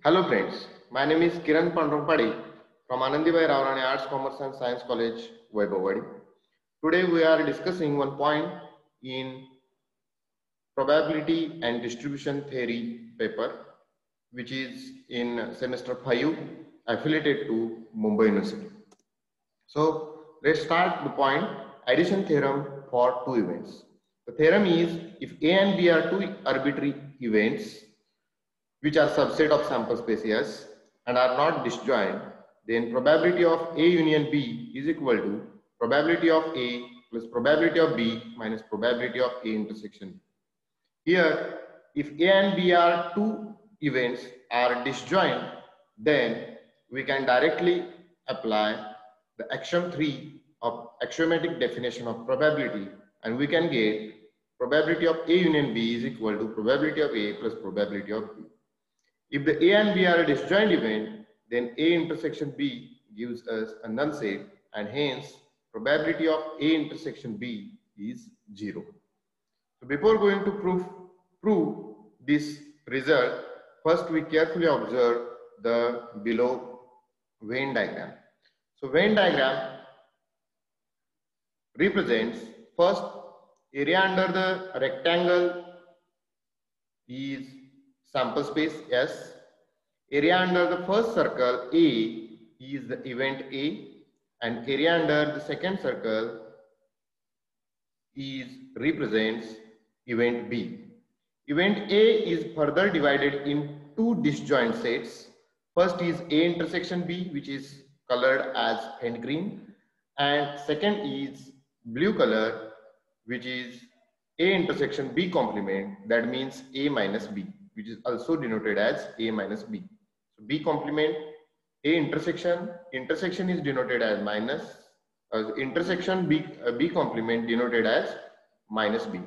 Hello friends, my name is Kiran Pandrampadi from Anandibai Ravarani Arts, Commerce and Science College, Vaibhavadi. Today we are discussing one point in probability and distribution theory paper, which is in semester 5 affiliated to Mumbai University. So let's start the point, addition theorem for two events. The theorem is if A and B are two arbitrary events which are subset of sample spaces and are not disjoint, then probability of A union B is equal to probability of A plus probability of B minus probability of A intersection B. Here, if A and B are two events are disjoint, then we can directly apply the axiom 3 of axiomatic definition of probability, and we can get probability of A union B is equal to probability of A plus probability of B. If the A and B are a disjoint event, then A intersection B gives us a null set, and hence probability of A intersection B is 0. So before going to prove this result, first we carefully observe the below Venn diagram. So Venn diagram represents first area under the rectangle is sample space S. Area under the first circle A is the event A, and area under the second circle represents event B. Event A is further divided in two disjoint sets. First is A intersection B, which is colored as faint green, and second is blue color, which is A intersection B complement, that means A minus B, which is also denoted as A minus B. So B complement, A intersection is denoted as minus, intersection B complement denoted as minus B.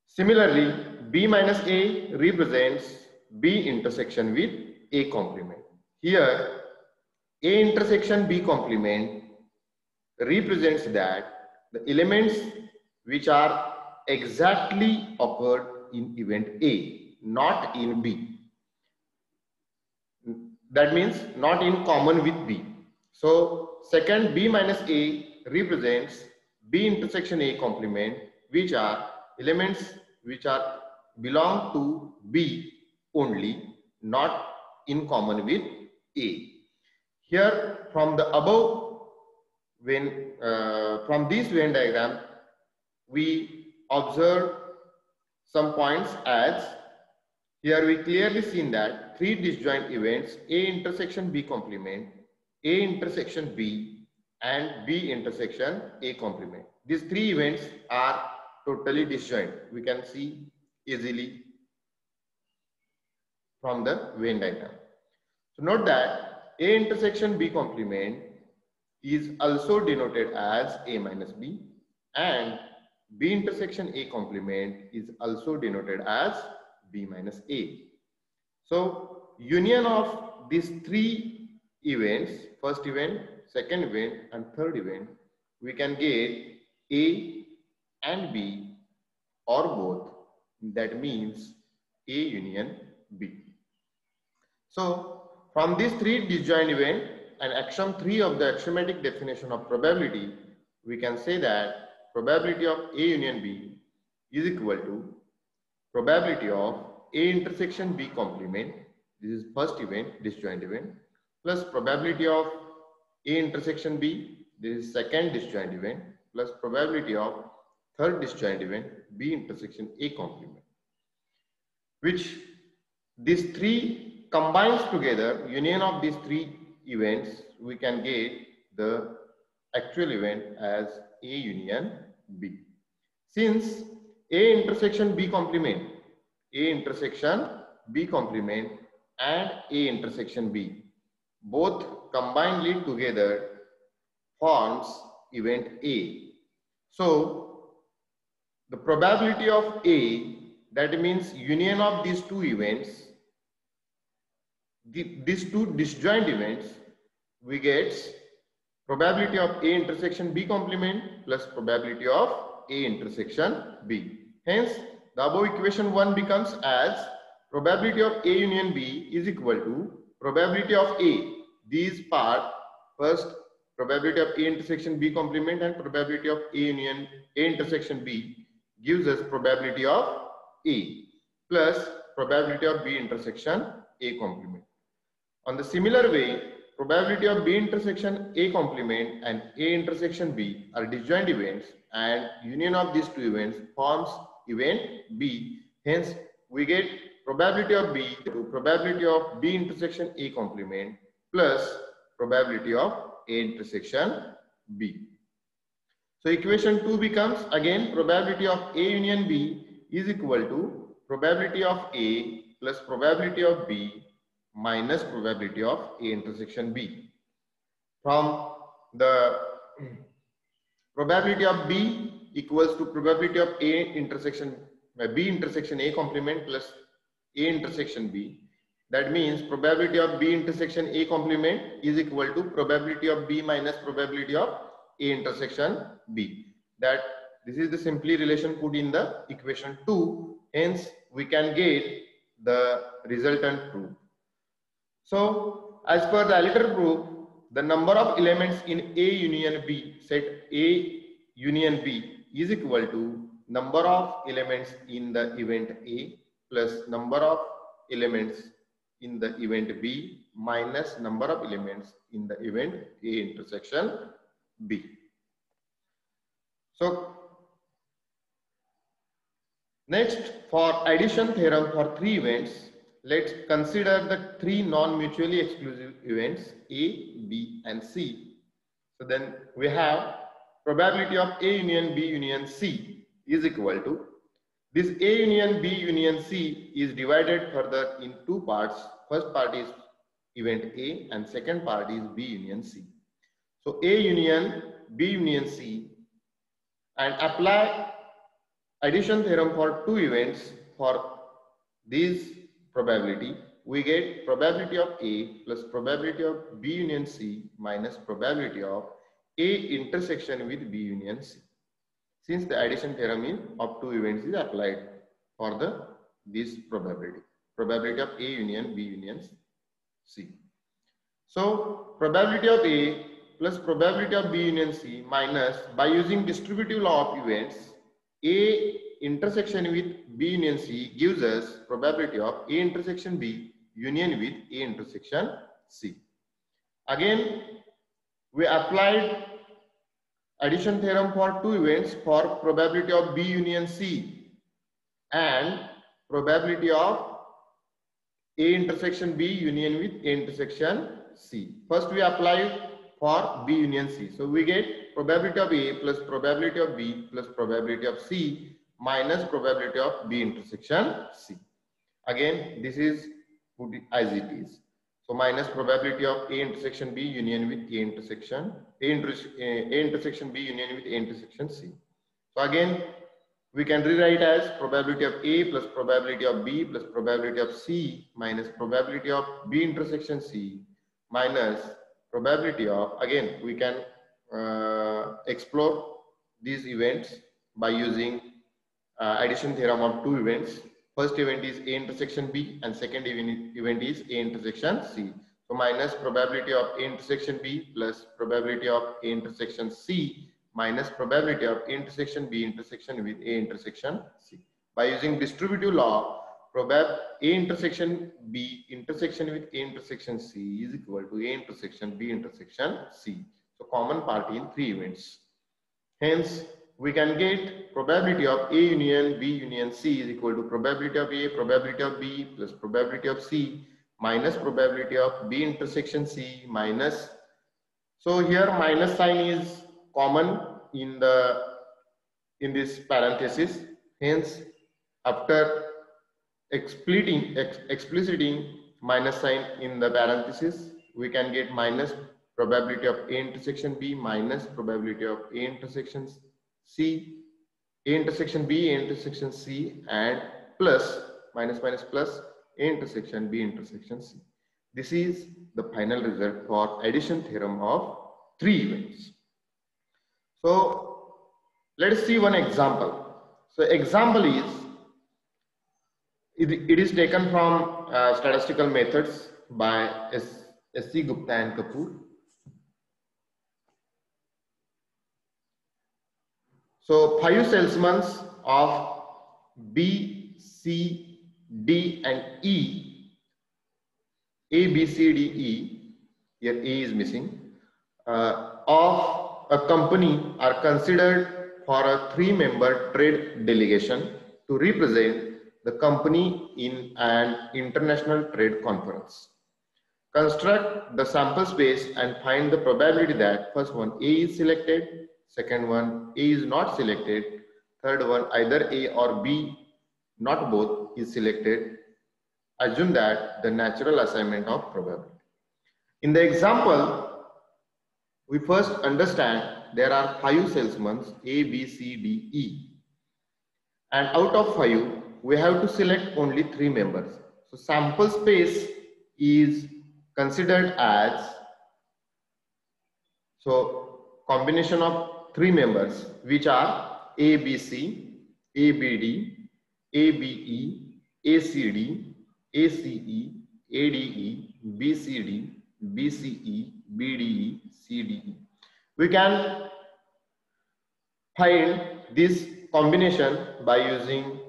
Similarly, B minus A represents B intersection with A complement. Here, A intersection B complement represents that the elements which are exactly occurred in event A, not in B. That means not in common with B. So second, B minus A represents B intersection A complement, which are elements which are belong to B only, not in common with A. Here from the above, from this Venn diagram, we observe some points as here we clearly seen that three disjoint events A intersection B complement, A intersection B, and B intersection A complement. These three events are totally disjoint. We can see easily from the Venn diagram. So note that A intersection B complement is also denoted as A minus B, and B intersection A complement is also denoted as B minus A. So union of these three events, first event, second event, and third event, we can get A and B or both. That means A union B. So from these three disjoint events and axiom 3 of the axiomatic definition of probability, we can say that probability of A union B is equal to probability of A intersection B complement, this is first event, disjoint event, plus probability of A intersection B, this is second disjoint event, plus probability of third disjoint event, B intersection A complement, which these three combines together, union of these three events, we can get the actual event as A union B. Since A intersection B complement, A intersection B complement and A intersection B both combinedly together forms event A. So the probability of A, that means union of these two events, these two disjoint events, we get probability of A intersection B complement plus probability of A intersection B. Hence, the above equation 1 becomes as probability of A union B is equal to probability of A. These part, first probability of A intersection B complement and probability of A union A intersection B gives us probability of A plus probability of B intersection A complement. On the similar way, probability of B intersection A complement and A intersection B are disjoint events, and union of these two events forms event B. Hence, we get probability of B to probability of B intersection A complement plus probability of A intersection B. So equation 2 becomes again probability of A union B is equal to probability of A plus probability of B minus probability of A intersection B. From the probability of B equals to probability of A intersection B intersection A complement plus A intersection B. That means probability of B intersection A complement is equal to probability of B minus probability of A intersection B. That this is the simply relation put in the equation 2. Hence, we can get the resultant proof. So, as per the latter proof, the number of elements in A union B, set A union B is equal to number of elements in the event A plus number of elements in the event B minus number of elements in the event A intersection B. So, next, for addition theorem for three events, let's consider the three non-mutually exclusive events A, B and C. So then we have probability of A union B union C is equal to, this A union B union C is divided further in two parts. First part is event A and second part is B union C. So A union B union C, and apply addition theorem for two events for these probability, we get probability of A plus probability of B union C minus probability of A intersection with B union C. Since the addition theorem of two events is applied for this probability of A union B union C. So probability of A plus probability of B union C minus, by using distributive law of events, A intersection with B union C gives us probability of A intersection B union with A intersection C. Again, we applied addition theorem for two events for probability of B union C and probability of A intersection B union with A intersection C. First we apply for B union C. So we get probability of A plus probability of B plus probability of C minus probability of B intersection C. Again, this is put as it is. So minus probability of A intersection B union with A intersection B union with A intersection C. So again, we can rewrite as probability of A plus probability of B plus probability of C minus probability of B intersection C minus probability of, again we can explore these events by using addition theorem of two events. First event is A intersection B and second event is A intersection C. So minus probability of A intersection B plus probability of A intersection C minus probability of A intersection B intersection with A intersection C. By using distributive law, A intersection B intersection with A intersection C is equal to A intersection B intersection C. So common part in three events. Hence, we can get probability of A union B union C is equal to probability of A, probability of B plus probability of C minus probability of B intersection C minus. So here minus sign is common in this parenthesis. Hence, after expliciting minus sign in the parenthesis, we can get minus probability of A intersection B minus probability of A intersection C, A intersection B, A intersection C, and plus minus plus A intersection B intersection C. This is the final result for addition theorem of three events. So let us see one example. So example is, It is taken from statistical methods by S.C. Gupta and Kapoor. So 5 salesmen of B, C, D and E, A, B, C, D, E, here A is missing, of a company are considered for a 3-member trade delegation to represent the company in an international trade conference. Construct the sample space and find the probability that first one A is selected, second one A is not selected, third one either A or B, not both, is selected. Assume that the natural assignment of probability. In the example, we first understand there are 5 salesmen A, B, C, D, E, and out of 5 we have to select only 3 members. So sample space is considered as, so combination of 3 members which are A, B, C, A, B, D, A, B, E, A, C, D, A, C, E, A, D, E, B, C, D, B, C, E, B, D, E, C, D, E. We can find this combination by using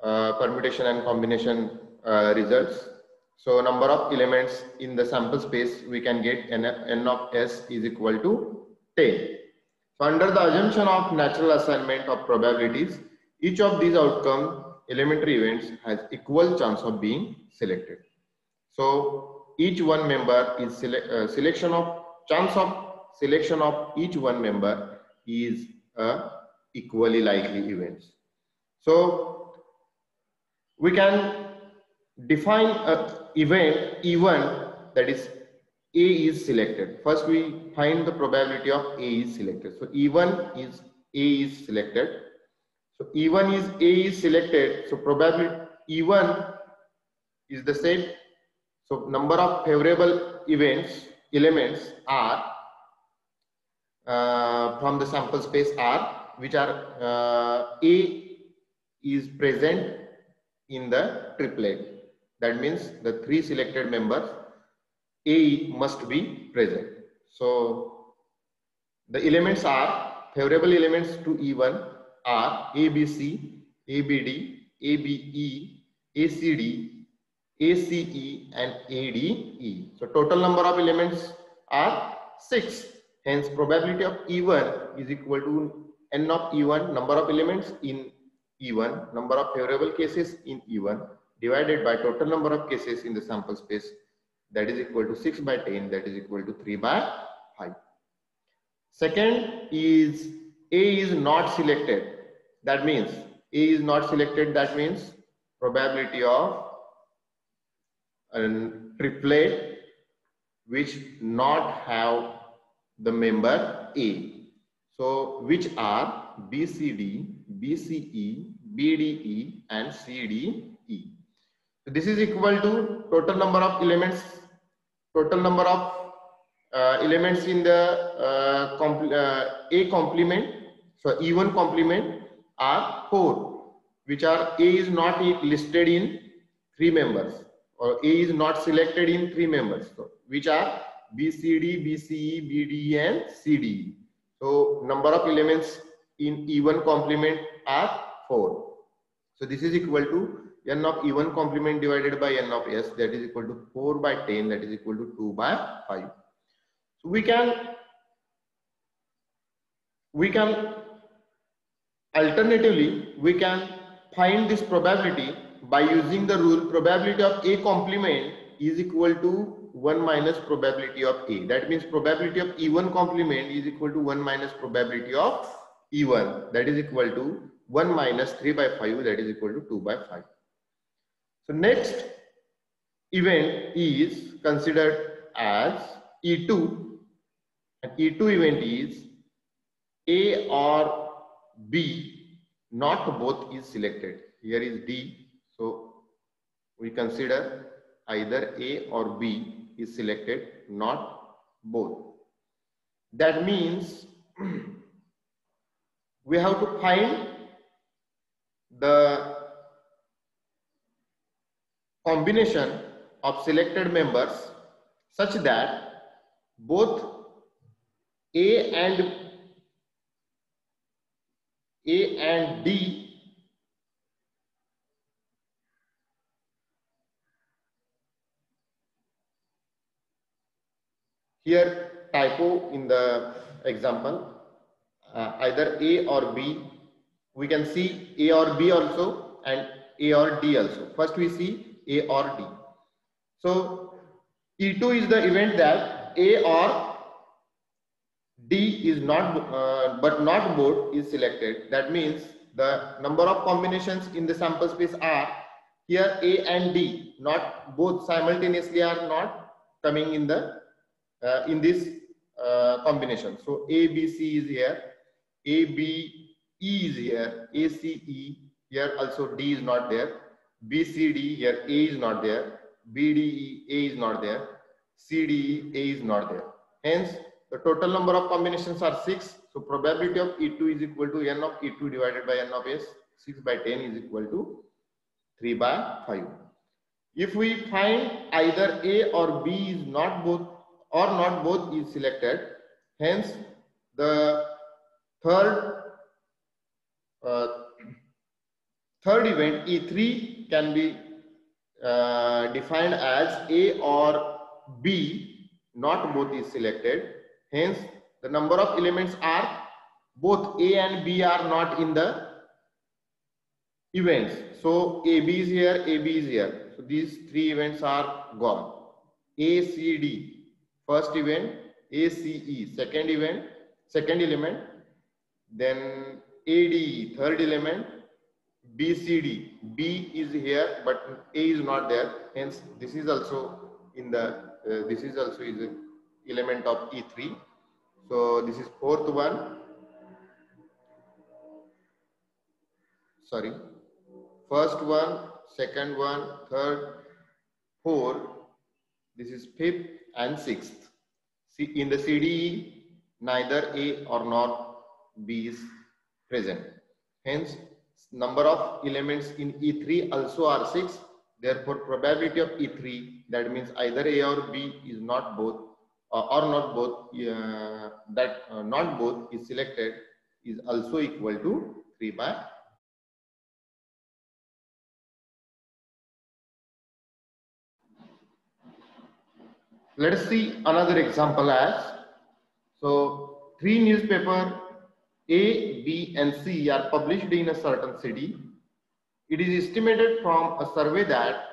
permutation and combination results. So number of elements in the sample space, we can get n of S is equal to 10. So under the assumption of natural assignment of probabilities, each of these outcome elementary events has equal chance of being selected. So each one member is chance of selection of each one member is equally likely events. So we can define a event E1, that is A is selected. First we find the probability of A is selected. So E1 is A is selected. So E1 is A is selected. So probability E1 is the same. So number of favorable elements are from the sample space R, which are A is present in the triplet. That means the 3 selected members A must be present. So the elements are favorable elements to E1 are ABC, ABD, ABE, ACD, ACE and ADE. So total number of elements are 6. Hence probability of E1 is equal to n of E1, number of elements in E1, number of favorable cases in E1 divided by total number of cases in the sample space, that is equal to 6 by 10, that is equal to 3 by 5. Second is A is not selected. That means A is not selected, that means probability of a triplet which not have the member A. So which are BCD, BCE, BDE and CDE. So this is equal to total number of elements, elements in the A complement. So E1 complement are 4, which are A is not listed in 3 members, or A is not selected in 3 members, so which are BCD, BCE, BDE and CDE. So number of elements in E1 complement are 4. So this is equal to n of E1 complement divided by n of S, that is equal to 4 by 10, that is equal to 2 by 5. So we can alternatively we can find this probability by using the rule probability of A complement is equal to 1 minus probability of A. That means probability of E1 complement is equal to 1 minus probability of E1, that is equal to 1 minus 3 by 5, that is equal to 2 by 5. So next event is considered as E2, and E2 event is A or B, not both is selected. Here is D, so we consider either A or B is selected, not both. That means we have to find the combination of selected members such that both A and D here typo in the example, either A or B. We can see A or B also and A or D also. First we see A or D. So E2 is the event that A or D is not, but not both is selected. That means the number of combinations in the sample space are here A and D, not both simultaneously are not coming in the in this combination. So A, B, C is here, A, B, E is here, A, C, E, here also D is not there, B, C, D, here A is not there, B, D, E, A is not there, C, D, E, A is not there. Hence, the total number of combinations are 6. So probability of E2 is equal to N of E2 divided by N of S. 6 by 10 is equal to 3 by 5. If we find either A or B is not both or not both is selected, hence the third event E3 can be defined as A or B, not both is selected. Hence the number of elements are both A and B are not in the events. So AB is here, AB is here. So these three events are gone. A, C, D, first event, A, C, E, second event, second element, then A, D, E, third element, B, C, D, B is here, but A is not there. Hence, this is also in the, this is also is an element of E3. So this is fourth one. Sorry. First one, second one, third, fourth, this is fifth and sixth. See, in the CDE, neither A or nor B is present. Hence, number of elements in E3 also are 6. Therefore, probability of E3, that means either A or B is not both or not both, not both is selected, is also equal to 3 by. Let us see another example as, so 3 newspapers A, B and C are published in a certain city. It is estimated from a survey that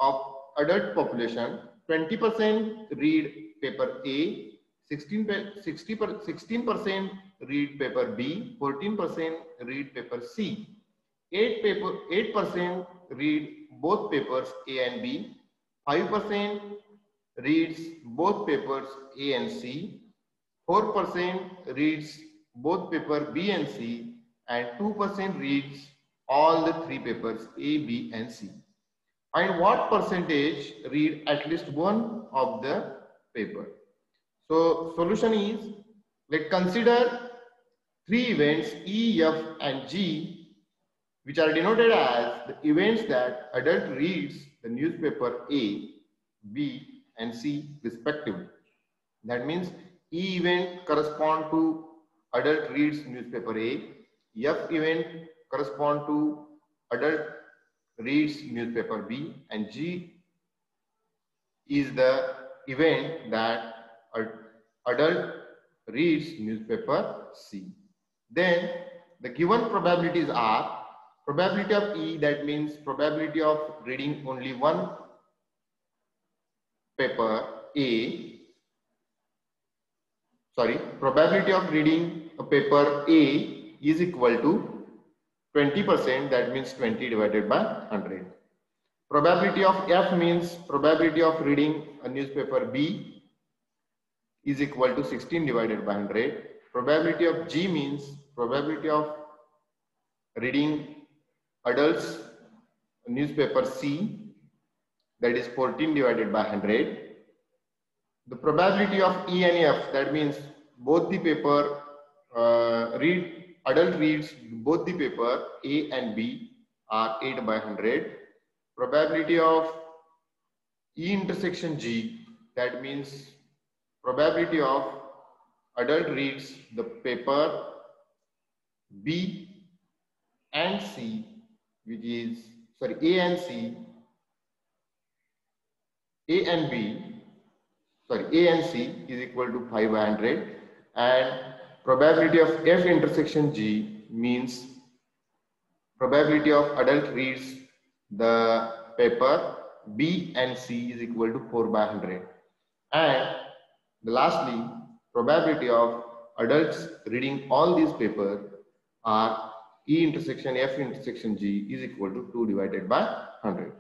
of adult population, 20% read paper A, 16% read paper B, 14% read paper C, 8% read both papers A and B, 5% reads both papers A and C, 4% reads both paper B and C, and 2% reads all the 3 papers A, B and C. And what percentage read at least one of the paper? So solution is, let's consider 3 events E, F and G, which are denoted as the events that adult reads the newspaper A, B and C respectively. That means E event correspond to adult reads newspaper A, F event correspond to adult reads newspaper B, and G is the event that adult reads newspaper C. Then the given probabilities are probability of E, that means probability of reading only one paper A, probability of reading a paper A is equal to 20%, that means 20 divided by 100. Probability of F means probability of reading a newspaper B is equal to 16 divided by 100. Probability of G means probability of reading adults newspaper C, that is 14 divided by 100. The probability of E and F, that means both the paper adult reads both the paper A and B are 8 by 100. Probability of E intersection G, that means probability of adult reads the paper B and C, which is, sorry, A and C, A and B, sorry, A and C is equal to 500, and probability of F intersection G means probability of adult reads the paper B and C is equal to 4/100. And lastly, probability of adults reading all these papers are E intersection F intersection G is equal to 2 divided by 100.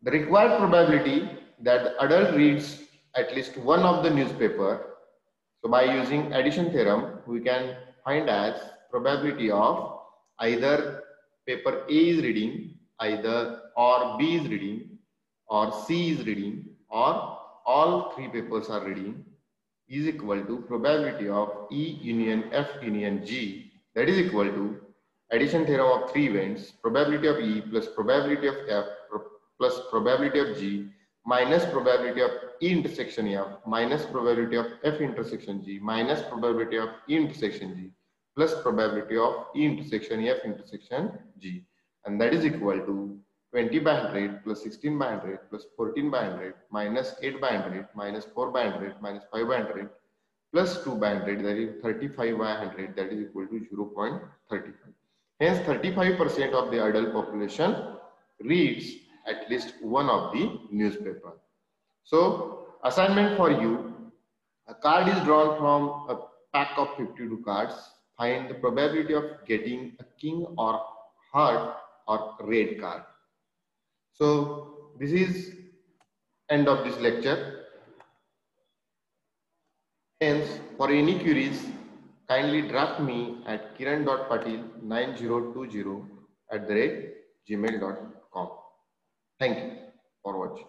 The required probability that the adult reads at least one of the newspaper. So by using addition theorem, we can find as probability of either paper A is reading, either or B is reading, or C is reading, or all three papers are reading, is equal to probability of E union F union G, that is equal to addition theorem of three events, probability of E plus probability of F plus probability of G minus probability of E intersection F minus probability of F intersection G minus probability of E intersection G plus probability of E intersection F intersection G, and that is equal to 20/100 plus 16/100 plus 14/100 minus 8/100 minus 4/100 minus 5/100 plus 2/100, that is 35/100, that is equal to 0.35. Hence 35% of the adult population reads at least one of the newspaper. So assignment for you, a card is drawn from a pack of 52 cards. Find the probability of getting a king or heart or red card. So this is end of this lecture. Hence, for any queries, kindly draft me at kiran.patil9020@gmail.com. Thank you for watching.